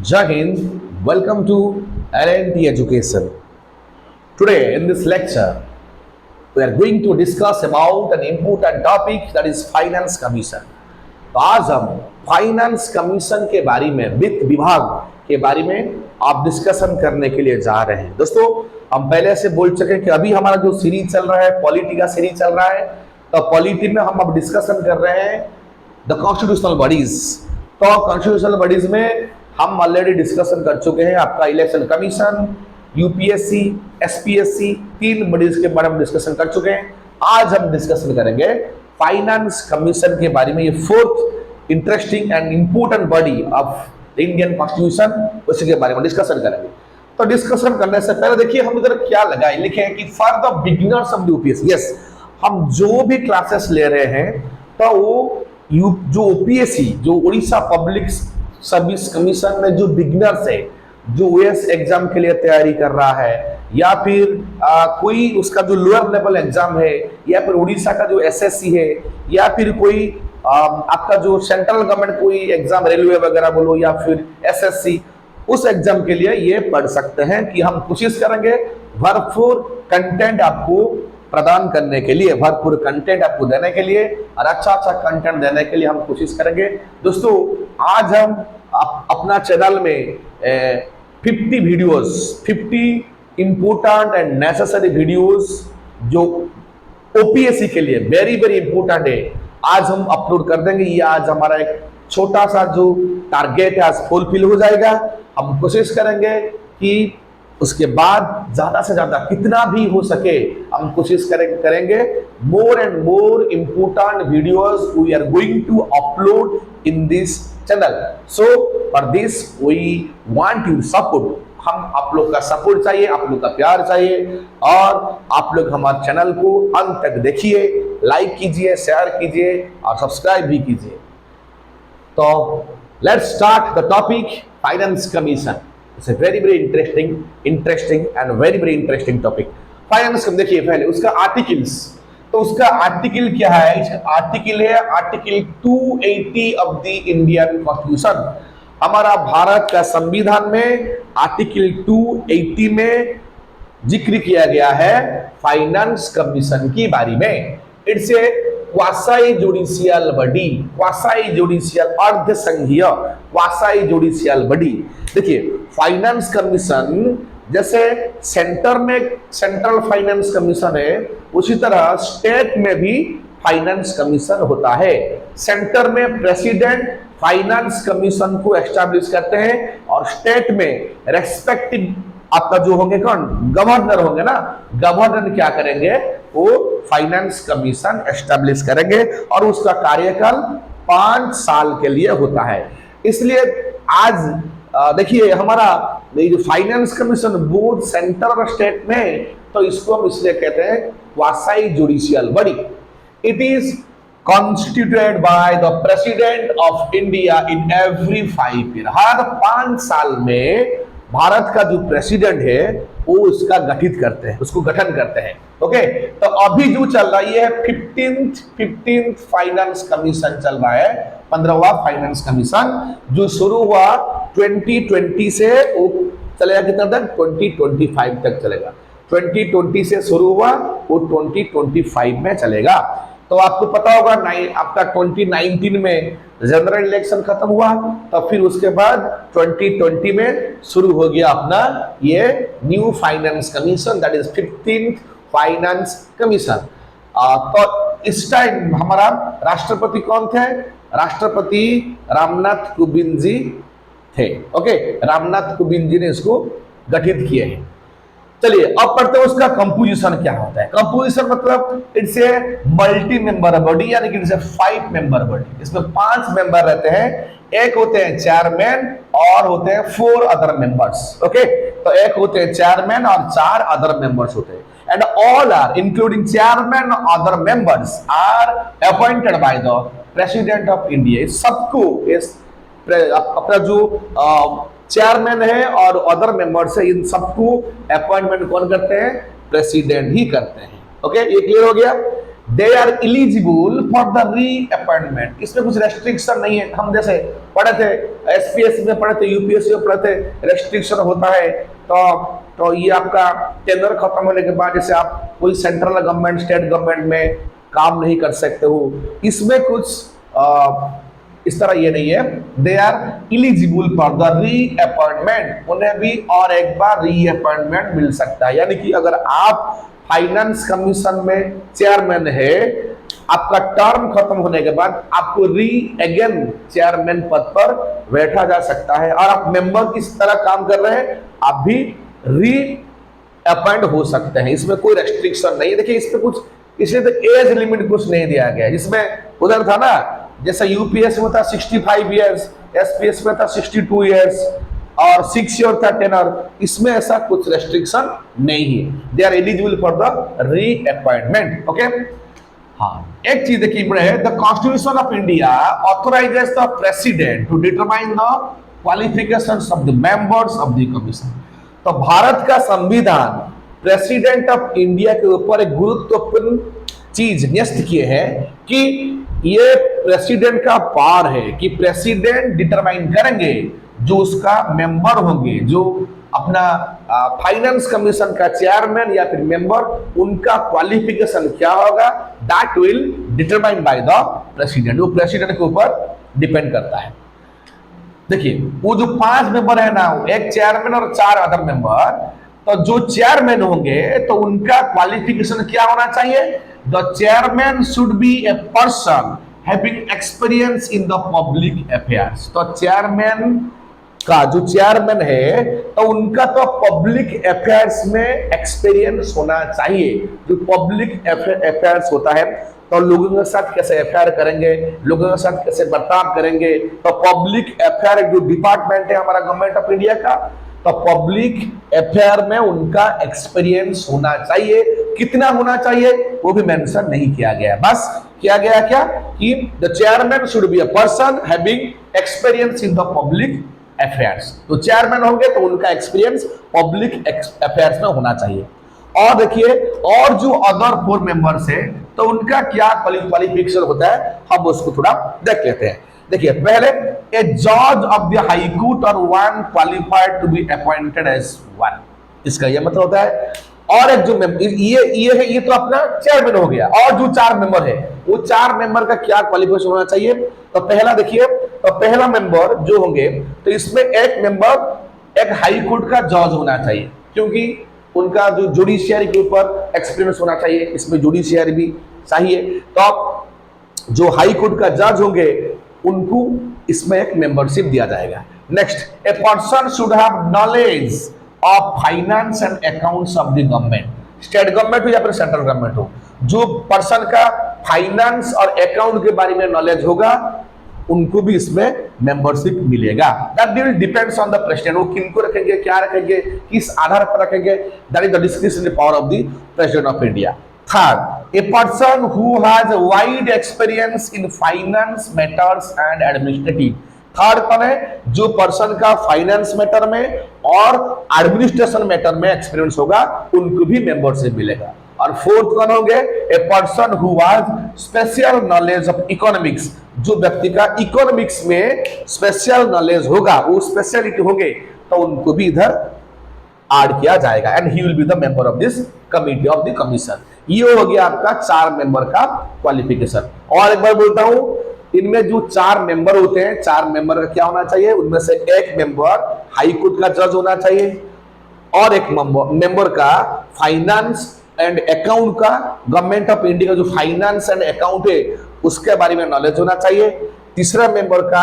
Jai Hind, welcome to LNT Education. Today in this lecture, we are going to discuss about an important topic that is Finance Commission. तो आज हम finance commission के बारे में, वित्त विभाग के बारे में आप डिस्कशन करने के लिए जा रहे हैं। दोस्तों, हम पहले से बोल चुके कि अभी हमारा जो सीरीज चल रहा है, पॉलिटी का सीरीज चल रहा है, तो पॉलिटी में हम अब डिस्कशन कर रहे हैं द कॉन्स्टिट्यूशनल बॉडीज। तो कॉन्स्टिट्यूशनल बॉडीज में हम ऑलरेडी डिस्कशन कर चुके हैं। आपका इलेक्शन कमीशन, यूपीएससी, एसपीएससी, तीन बॉडीज के बारे में डिस्कशन कर चुके हैं। आज हम डिस्कशन करेंगे फाइनेंस कमीशन के बारे में। ये fourth interesting and important body of the Indian constitution, उसी के बारे में डिस्कसन करेंगे। तो डिस्कशन करने से पहले देखिए हम इधर क्या लगाए, लिखे हैं कि for the beginners of UPSC. Yes, हम जो भी क्लासेस ले रहे हैं तो वो जो ओपीएससी, जो उड़ीसा पब्लिक सर्विस कमीशन में जो बिगिनर्स है, जो ओएस एग्जाम के लिए तैयारी कर रहा है, या फिर कोई उसका जो लोअर लेवल एग्जाम है, या फिर उड़ीसा का जो एसएससी है, या फिर कोई आपका जो सेंट्रल गवर्नमेंट कोई एग्जाम, रेलवे वगैरह बोलो, या फिर एसएससी, उस एग्जाम के लिए ये पढ़ सकते हैं कि हम कोशिश करेंगे भरपूर कंटेंट आपको प्रदान करने के लिए, भरपूर कंटेंट आपको देने के लिए, और अच्छा कंटेंट देने के लिए हम कोशिश करेंगे। दोस्तों, आज हम अपना चैनल में 50 videos, 50 important and necessary videos जो ओपीएससी के लिए वेरी वेरी इंपोर्टेंट है, आज हम अपलोड कर देंगे। ये आज हमारा एक छोटा सा जो टारगेट है आज फुलफिल हो जाएगा। हम कोशिश करेंगे कि उसके बाद ज्यादा से ज्यादा कितना भी हो सके हम कोशिश करेंगे more and more important videos we are going to upload in this channel. So for this we want you support. हम आप लोग का सपोर्ट चाहिए, आप लोग का प्यार चाहिए, और आप लोग हमारे चैनल को अंत तक देखिए, लाइक कीजिए, शेयर कीजिए और सब्सक्राइब भी कीजिए। तो let's start the topic finance commission. It's a very very interesting and very very interesting topic. Finance commission देखिए पहले उसका आर्टिकल्स। तो उसका आर्टिकल क्या है? इसका आर्टिकल है article 280 of the Indian constitution. हमारा भारत का संविधान में आर्टिकल 280 में जिक्र किया गया है फाइनेंस कमीशन की बारे में। It's a quasi judicial body, quasi judicial, अर्ध संघीय क्वासाई जुडिशियल बॉडी। देखिए, फाइनेंस कमीशन जैसे सेंटर में सेंट्रल फाइनेंस कमीशन है, उसी तरह स्टेट में भी फाइनेंस कमीशन होता है। सेंटर में प्रेसिडेंट फाइनेंस कमीशन को एस्टैब्लिश करते हैं, और स्टेट में रेस्पेक्टिव आपका जो होंगे कौन, गवर्नर होंगे ना, गवर्नर क्या करेंगे, वो फाइनेंस कमीशन एस्टैब्लिश करेंगे, और उसका कार्यकाल 5 साल के लिए होता है। इसलिए आज देखिए हमारा ये जो फाइनेंस कमीशन बोर्ड सेंटर और स्टेट में, तो इसको हम इसलिए कहते हैं quasi judicial body. It is constituted by the president of India in every 5 year. हर 5 साल में भारत का जो प्रेसिडेंट है वो उसका गठित करते हैं, उसको गठन करते हैं। ओके, तो अभी जो चल रहा है 15th फाइनेंस कमीशन चल रहा है, 15वां फाइनेंस कमीशन, जो शुरू हुआ 2020 से, वो चलेगा कितना तक, 2025 तक चलेगा। 2020 से शुरू हुआ, वो 2025 में चलेगा। तो आपको पता होगा आपका 2019 में जनरल इलेक्शन खत्म हुआ, तब फिर उसके बाद 2020 में शुरू हो गया अपना ये new finance commission, that is 15th finance commission. तो इस टाइम हमारा राष्ट्रपति कौन थे? राष्ट्रपति रामनाथ कोविंद जी थे। ओके, रामनाथ कोविंद जी ने इसको गठित किए हैं। चलिए अब पढ़ते हैं उसका कंपोजिशन क्या होता है। कंपोजिशन मतलब it's a multi member body, यानी कि इट्स ए 5 मेंबर बॉडी। इसमें 5 मेंबर रहते हैं, एक होते हैं चेयरमैन और होते हैं 4 अदर मेंबर्स। ओके, तो एक होते हैं चेयरमैन और 4 अदर मेंबर्स होते हैं, and all are including chairman और other members are appointed by the president of India. सबको अपना जो चेयरमैन है और अदर मेंबर्स है, इन सबको अपॉइंटमेंट कौन करते हैं? प्रेसिडेंट ही करते हैं। ओके, ये क्लियर हो गया। They are eligible for the reappointment. इसमें कुछ रेस्ट्रिक्शन नहीं है। हम जैसे पढ़े थे एसपीएससी में, पढ़े थे यूपीएससी में, पढ़े थे रेस्ट्रिक्शन होता है। तो ये आपका टेंडर खत्म होने के बाद जैसे आप कोई सेंट्रल गवर्नमेंट स्टेट गवर्नमेंट में काम नहीं कर सकते हो, इसमें कुछ इस तरह ये नहीं है। They are eligible for the reappointment, उन्हें भी और एक बार री अपॉइंटमेंट मिल सकता है। यानी कि अगर आप फाइनेंस कमीशन में चेयरमैन है, आपका टर्म खत्म होने के बाद आपको री अगेन चेयरमैन पद पर बैठा जा सकता है, और आप मेंबर किस तरह काम कर रहे हैं, आप भी री अपॉइंट हो सकते हैं। इसमें कोई रेस्ट्रिक्शन नहीं है। देखिए इसमें कुछ, इसलिए तो एज लिमिट कुछ नहीं दिया गया। जिसमें उधर था ना, जैसे यूपीएस में था 65 इयर्स, एसपीएस में था 62 इयर्स और 6 ईयर था टेनर। इसमें ऐसा कुछ रेस्ट्रिक्शन नहीं है। They are eligible for the reappointment. Okay, हाँ एक चीज देखिए बड़े, the constitution of India authorises the president to determine the qualifications of the members of the commission. तो भारत का संविधान प्रेसिडेंट ऑफ इंडिया के ऊपर एक गुरुत्वपूर्ण चीज न्यस्त किए हैं कि ये प्रेसिडेंट का पावर है कि प्रेसिडेंट डिटरमाइन करेंगे जो उसका मेंबर होंगे, जो अपना फाइनेंस कमीशन का चेयरमैन या फिर मेंबर, उनका क्वालिफिकेशन क्या होगा, that will determine by the president. वो प्रेसिडेंट के ऊपर डिपेंड करता है। देखिए वो जो 5 मेंबर है ना, एक चेयरमैन और 4 अदर मेंबर, तो जो चेयरमैन होंगे तो उनका क्वालिफिकेशन क्या होना चाहिए, the chairman should be a person having experience in the public affairs. तो चेयरमैन का जो चेयरमैन है तो उनका तो पब्लिक अफेयर्स में एक्सपीरियंस होना चाहिए। जो पब्लिक अफेयर्स होता है तो लोगों के साथ कैसे अफेयर करेंगे, लोगों के साथ कैसे बर्ताव करेंगे, तो पब्लिक अफेयर जो डिपार्टमेंट है हमारा गवर्नमेंट ऑफ इंडिया का, तो पब्लिक अफेयर में उनका एक्सपीरियंस होना चाहिए। कितना होना चाहिए वो भी मेंशन नहीं किया गया, बस किया गया क्या कि the chairman should be a person having experience in the public affairs. तो चेयरमैन होंगे तो उनका एक्सपीरियंस पब्लिक अफेयर्स में होना चाहिए। और देखिए और जो अदर 4 मेंबर्स है तो उनका क्या क्वालिफिकेशन होता है, हम उसको थोड़ा देख लेते हैं। देखिए पहले, ए जज ऑफ द हाई कोर्ट और one qualified to be appointed as one. इसका यह मतलब होता है, और एक जो ये है, ये तो अपना चेयरमैन हो गया, और जो 4 मेंबर है वो 4 मेंबर का क्या क्वालिफिकेशन होना चाहिए। तो पहला देखिए, तो पहला मेंबर जो होंगे तो इसमें एक मेंबर एक हाई कोर्ट का जज होना चाहिए, क्योंकि उनका जो जुडिशियरी के ऊपर एक्सपीरियंस होना चाहिए, इसमें जुडिशियरी भी चाहिए। तो जो हाई कोर्ट का जज होंगे उनको इसमें एक मेंबरशिप दिया जाएगा। Next, a person should have knowledge of finance and accounts of the government, state government हो या फिर सेंट्रल गवर्नमेंट हो, जो पर्सन का फाइनेंस और अकाउंट के बारे में नॉलेज होगा उनको भी इसमें मेंबरशिप मिलेगा। That will depends on the president. वो किनको रखेंगे, क्या रखेंगे, किस आधार पर रखेंगे, that is the discretionary power of the president of India. Third, a person who has wide experience in finance matters and administrative. Third कौन है, जो पर्सन का फाइनेंस मैटर में और एडमिनिस्ट्रेशन मैटर में एक्सपीरियंस होगा उनको भी मेंबरशिप मिलेगा। और फोर्थ कौन होंगे, a person who has special knowledge of economics. जो व्यक्ति का इकोनॉमिक्स में स्पेशल नॉलेज होगा, वो स्पेशलिटी होंगे, तो उनको भी इधर ऐड किया जाएगा, and he will be the member of this committee of the commission. ये हो गया आपका 4 मेंबर का क्वालिफिकेशन। और एक बार बोलता हूं, इनमें जो 4 मेंबर होते हैं, 4 मेंबर का क्या होना चाहिए, उनमें से एक मेंबर हाई कोर्ट का जज होना चाहिए, और एक मेंबर का फाइनेंस एंड अकाउंट का, गवर्नमेंट ऑफ इंडिया का जो फाइनेंस एंड अकाउंट है उसके बारे में नॉलेज होना चाहिए। तीसरा मेंबर का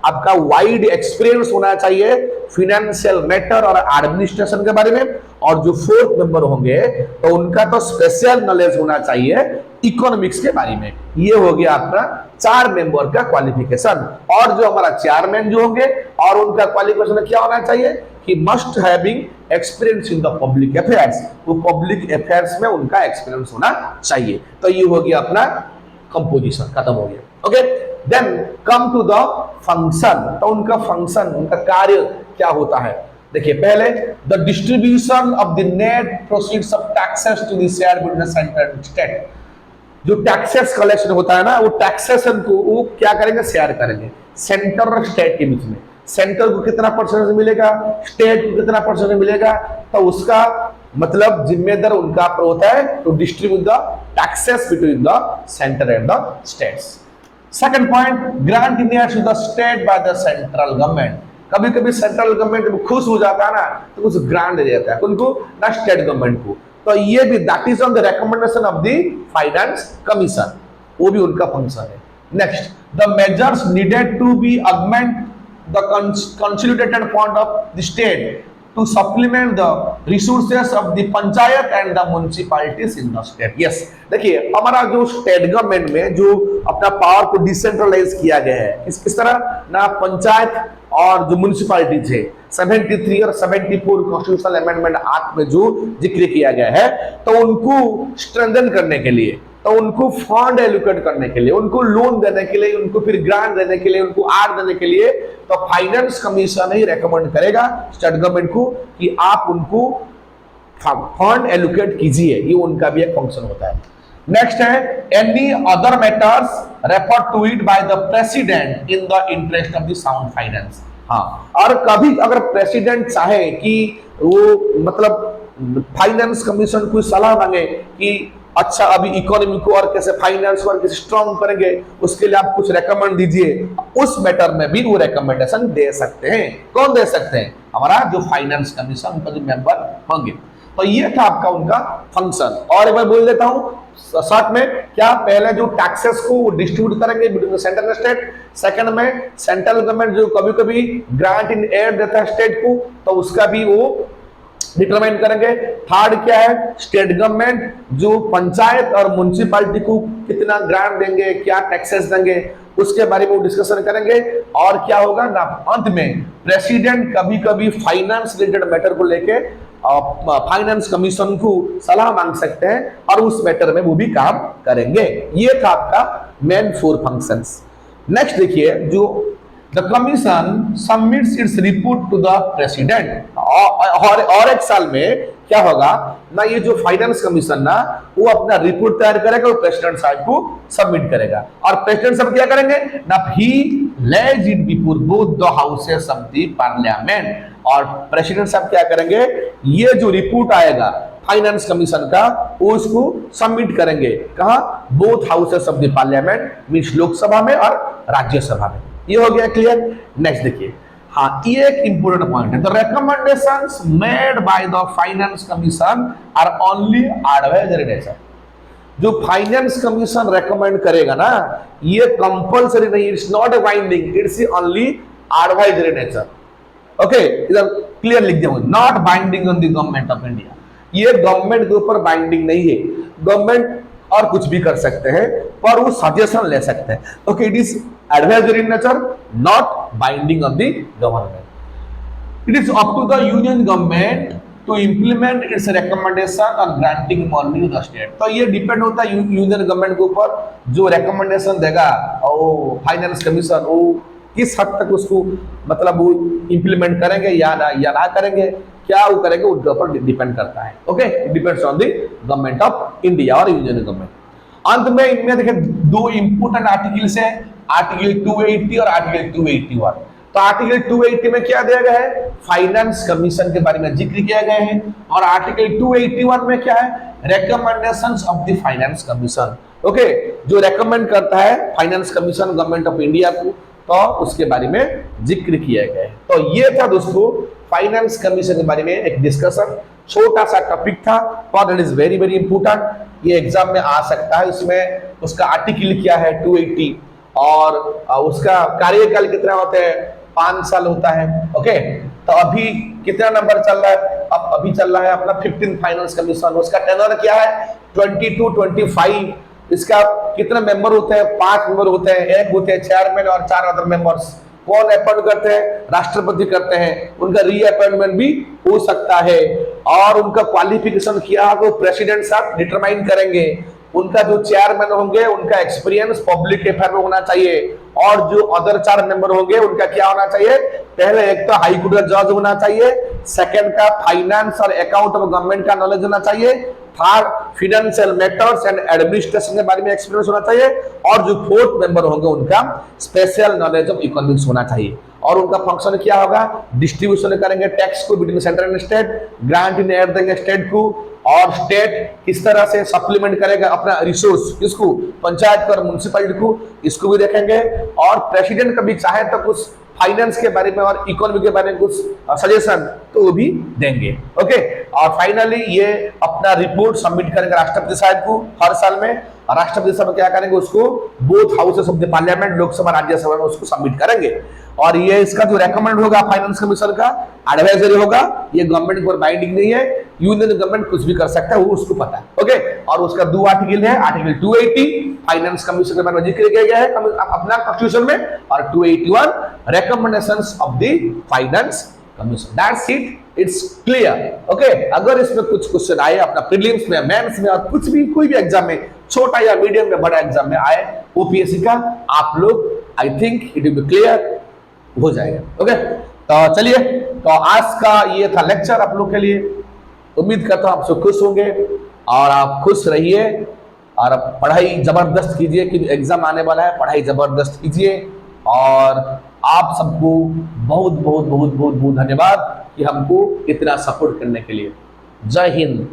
आपका वाइड एक्सपीरियंस होना चाहिए फाइनेंशियल मैटर और एडमिनिस्ट्रेशन के बारे में। और जो फोर्थ मेंबर होंगे तो उनका तो स्पेशल नॉलेज होना चाहिए इकोनॉमिक्स के बारे में। ये हो गया अपना 4 मेंबर का क्वालिफिकेशन। और जो हमारा चेयरमैन जो होंगे और उनका क्वालिफिकेशन क्या होना चाहिए कि must having experience in the public affairs. वो पब्लिक अफेयर्स में उनका एक्सपीरियंस होना चाहिए। तो ये हो गया अपना कंपोजिशन, खत्म हो गया। Okay, then come to the function. तो उनका फंक्शन, उनका कार्य क्या होता है, देखिए पहले, the distribution of the net proceeds of taxes to the share between centre and state. जो टैक्सेस कलेक्शन होता है ना, वो टैक्सेशन को वो क्या करेंगे, शेयर करेंगे सेंटर और स्टेट के बीच में। सेंटर को कितना परसेंटेज मिलेगा, स्टेट को कितना परसेंटेज मिलेगा, तो उसका मतलब जिम्मेदार उनका पर होता है to distribute the taxes between the centre and the states. Second point, grant in to the state by the central government. कभी कभी सेंट्रल गवर्नमेंट जब खुश हो जाता है ना तो कुछ ग्रांट दे देता है उनको, ना स्टेट गवर्नमेंट को। तो ये भी that is on the recommendation of the finance commission, वो भी उनका फंक्शन है। Next, the measures needed to be augment the consolidated fund of the state to supplement the resources of the panchayat and the municipalities in the state। yes, देखिए हमारा जो state government में जो अपना पावर को decentralise किया गया है, किस तरह ना, पंचायत और जो म्युनिसिपैलिटीज है 73 और 74 कॉन्स्टिट्यूशनल अमेंडमेंट एक्ट में जो जिक्र किया गया है, तो उनको स्ट्रेंथन करने के लिए, तो उनको फंड एलोकेट करने के लिए, उनको लोन देने के लिए, उनको फिर ग्रांट देने के लिए, उनको आर देने के लिए, तो फाइनेंस कमीशन ही रेकमेंड करेगा स्टेट गवर्नमेंट को कि आप उनको फंड एलोकेट कीजिए। ये उनका भी एक फंक्शन होता है। नेक्स्ट है, any other matters refer to it by the president in the interest of the sound finance. हाँ, और कभी अगर प्रेसिडेंट चाहे कि वो मतलब फाइनेंस कमीशन को सलाह मांगे कि अच्छा अभी इकोनॉमी को और कैसे फाइनेंस को और कैसे स्ट्रॉन्ग करेंगे, उसके लिए आप कुछ रेकमेंड दीजिए, उस मैटर में भी वो रेकमेंडेशन दे सकते हैं। कौन दे सकते हैं, हमारा जो फाइनेंस कमीशन का जो मेंबर होंगे। तो ये था आपका उनका फंक्शन। और एक बार बोल देता हूं साथ में, क्या पहले जो टैक्सेस को डिस्ट्रीब्यूट करेंगे between centre and state, second में सेंट्रल गवर्नमेंट जो कभी कभी ग्रांट इन एड देता है स्टेट को, तो उसका भी वो डिटरमाइन करेंगे। थर्ड क्या है, स्टेट गवर्नमेंट जो पंचायत और म्युनिसिपैलिटी को कितना ग्रांट देंगे, क्या टैक्सेस देंगे, उसके बारे में डिस्कशन करेंगे। और क्या होगा ना, अंत में प्रेसिडेंट कभी कभी फाइनेंस रिलेटेड मैटर को लेके फाइनेंस कमीशन को सलाह मांग सकते हैं और उस मैटर में वो भी काम करेंगे। ये था आपका मेन 4 फंक्शंस। नेक्स्ट देखिए, जो The commission submits its report to the president। और एक साल में क्या होगा ना, ये जो फाइनेंस कमीशन ना वो अपना रिपोर्ट तैयार करेगा और प्रेसिडेंट साहब को सबमिट करेगा। और प्रेसिडेंट साहब क्या करेंगे ना, he lays it before both the houses of the parliament. और प्रेसिडेंट साहब क्या करेंगे, ये जो रिपोर्ट आएगा फाइनेंस कमीशन का, वो उसको सबमिट करेंगे कहाँ, both houses of the parliament, means Lok Sabha में और राज्यसभा में। ये हो गया क्लियर। नेक्स्ट देखिए, हाँ ये एक इंपोर्टेंट पॉइंट है, the recommendations made by the finance commission are only advisory nature. जो फाइनेंस कमीशन रेकमेंड करेगा ना, ये कंपल्सरी नहीं, it's not a binding, it's only advisory nature. Okay, इधर क्लियर लिख दिया, not binding on the government of India. ये government के ऊपर बाइंडिंग नहीं है, गवर्नमेंट और कुछ भी कर सकते हैं पर वो सजेशन ले सकते हैं। Okay, it is advisory in nature, not binding on the government. It is up to the union government to implement its recommendation और granting money to the state. तो ये डिपेंड होता है यूनियन गवर्नमेंट के ऊपर, जो रिकमेंडेशन देगा और फाइनेंस कमीशन वो किस हद तक उसको मतलब वो इंप्लीमेंट करेंगे या ना करेंगे, क्या वो करेंगे, उनके ऊपर डिपेंड करता है। Okay, depends on the government of India और यूनियन गवर्नमेंट। अंत में इनमें देखिए 2 इंपोर्टेंट आर्टिकल्स है, आर्टिकल 280 और आर्टिकल 281। तो आर्टिकल 280 में क्या दिया गया है, फाइनेंस कमीशन के बारे में जिक्र किया गया है, और आर्टिकल 281 में क्या है, recommendations of the finance commission. Okay, जो रेकमेंड करता है finance commission government of India को, तो उसके बारे में जिक्र किया गया है। तो ये था दोस्तों फाइनेंस कमीशन के बारे में एक डिस्कशन, छोटा सा टॉपिक था पर it is very very important. ये एग्जाम में आ सकता है। इसमें उसका आर्टिकल क्या है 280 और उसका कार्यकाल कितना होता है, 5 साल होता है। ओके, तो अभी कितना नंबर चल रहा है, अब अभी चल रहा है अपना 15 फाइनेंस कमीशन। उसका टेनर क्या है 22-25। इसका कितने मेंबर होते हैं, 5 मेंबर होते हैं, एक होते हैं चेयरमैन और 4 अदर मेंबर्स। कौन अपॉइंट करते हैं, राष्ट्रपति करते हैं, उनका रीअपॉइंटमेंट भी हो सकता है। और उनका क्वालिफिकेशन किया तो प्रेसिडेंट साहब डिटरमाइन करेंगे। उनका जो चेयरमैन होंगे उनका एक्सपीरियंस पब्लिक अफेयर में होना चाहिए, और जो अदर 4 मेंबर होंगे उनका क्या होना चाहिए, पहले एक तो हाई कोर्ट का जज होना चाहिए, सेकंड का फाइनेंस और अकाउंट ऑफ गवर्नमेंट का नॉलेज होना चाहिए, third financial matters and administration के बारे में एक्सपीरियंस होना चाहिए, और जो फोर्थ मेंबर होंगे उनका स्पेशल नॉलेज ऑफ इकोनॉमिक्स होना चाहिए। और उनका फंक्शन क्या होगा, डिस्ट्रीब्यूशन करेंगे टैक्स को between central and state, grant in air देंगे स्टेट को, और स्टेट किस तरह से सप्लीमेंट करेगा अपना रिसोर्स, किसको, पंचायत को और म्युनिसिपैलिटी को, इसको भी देखेंगे। और प्रेसिडेंट कभी चाहे तो कुछ फाइनेंस के बारे में और इकोनॉमी के बारे में कुछ सजेशन तो वो भी देंगे। ओके, और फाइनली ये अपना रिपोर्ट सबमिट करेंगे राष्ट्रपति साहब को हर साल में, और राष्ट्रपति साहब क्या करेंगे, उसको both houses of the parliament, Lok Sabha Rajya Sabha में उसको सबमिट करेंगे। और ये इसका जो रेकमेंड होगा फाइनेंस कमीशन का एडवाइजरी होगा, ये गवर्नमेंट पर बाइंडिंग नहीं है, यूनियन गवर्नमेंट कुछ भी कर सकता है, वो उसको पता है। ओके, और उसका 2 आर्टिकल है, आर्टिकल 280 फाइनेंस कमीशन के बारे में जिक्र किया गया है अपना कॉन्स्टिट्यूशन में, और 281 recommendations of the finance commission. That's it, it's clear. Okay, अगर इसमें कुछ क्वेश्चन आए अपना प्रीलिम्स में, मेंस में, और कुछ भी कोई भी एग्जाम में, छोटा या मीडियम में बड़ा एग्जाम में आए ओपीएससी का, आप लोग I think it will be clear हो जाएगा। ओके, तो चलिए, तो आज का ये था लेक्चर आप लोग के लिए। उम्मीद करता हूं आप सब खुश होंगे, और आप खुश रहिए, और पढ़ाई जबरदस्त कीजिए कि एग्जाम आने वाला है, पढ़ाई जबरदस्त कीजिए। और आप सबको बहुत बहुत बहुत बहुत बहुत धन्यवाद कि हमको इतना सपोर्ट करने के लिए। जय हिंद।